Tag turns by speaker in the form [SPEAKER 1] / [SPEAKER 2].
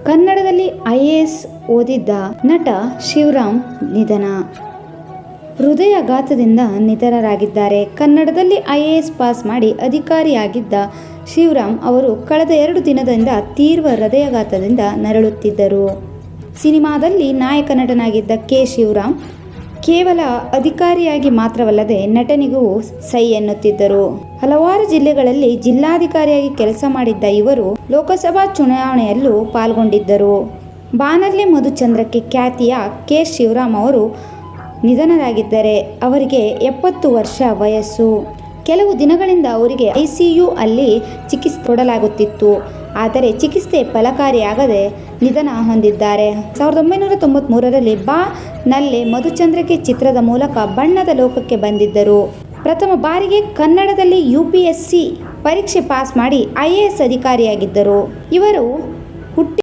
[SPEAKER 1] ಕನ್ನಡದಲ್ಲಿ IAS ಓದಿದ್ದ ನಟ ಶಿವರಾಮ್ ನಿಧನ. ಹೃದಯಾಘಾತದಿಂದ ನಿಧನರಾಗಿದ್ದಾರೆ. ಕನ್ನಡದಲ್ಲಿ IAS ಪಾಸ್ ಮಾಡಿ ಅಧಿಕಾರಿಯಾಗಿದ್ದ ಶಿವರಾಮ್ ಅವರು ಕಳೆದ 2 ದಿನದಿಂದ ತೀವ್ರ ಹೃದಯಾಘಾತದಿಂದ ನರಳುತ್ತಿದ್ದರು. ಸಿನಿಮಾದಲ್ಲಿ ನಾಯಕ ನಟನಾಗಿದ್ದ ಶಿವರಾಮ್ ಕೇವಲ ಅಧಿಕಾರಿಯಾಗಿ ಮಾತ್ರವಲ್ಲದೆ ನಟನೆಗೂ ಸೈ ಎನ್ನುತ್ತಿದ್ದರು. ಹಲವಾರು ಜಿಲ್ಲೆಗಳಲ್ಲಿ ಜಿಲ್ಲಾಧಿಕಾರಿಯಾಗಿ ಕೆಲಸ ಮಾಡಿದ್ದ ಇವರು ಲೋಕಸಭಾ ಚುನಾವಣೆಯಲ್ಲೂ ಪಾಲ್ಗೊಂಡಿದ್ದರು. ಬಾನರ್ಲೆ ಮಧುಚಂದ್ರಕ್ಕೆ ಖ್ಯಾತಿಯ ಶಿವರಾಮ್ ಅವರು ನಿಧನರಾಗಿದ್ದಾರೆ. ಅವರಿಗೆ 70 ವರ್ಷ ವಯಸ್ಸು. ಕೆಲವು ದಿನಗಳಿಂದ ಅವರಿಗೆ ICU ಅಲ್ಲಿ ಚಿಕಿತ್ಸೆ ಕೊಡಲಾಗುತ್ತಿತ್ತು. ಆದರೆ ಚಿಕಿತ್ಸೆ ಫಲಕಾರಿಯಾಗದೆ ನಿಧನ ಹೊಂದಿದ್ದಾರೆ. 1993ರಲ್ಲಿ ಬಾ ನಲ್ಲೆ ಮಧುಚಂದ್ರಕ್ಕೆ ಚಿತ್ರದ ಮೂಲಕ ಬಣ್ಣದ ಲೋಕಕ್ಕೆ ಬಂದಿದ್ದರು. ಪ್ರಥಮ ಬಾರಿಗೆ ಕನ್ನಡದಲ್ಲಿ UPSC ಪರೀಕ್ಷೆ ಪಾಸ್ ಮಾಡಿ IAS ಅಧಿಕಾರಿಯಾಗಿದ್ದರು. ಇವರು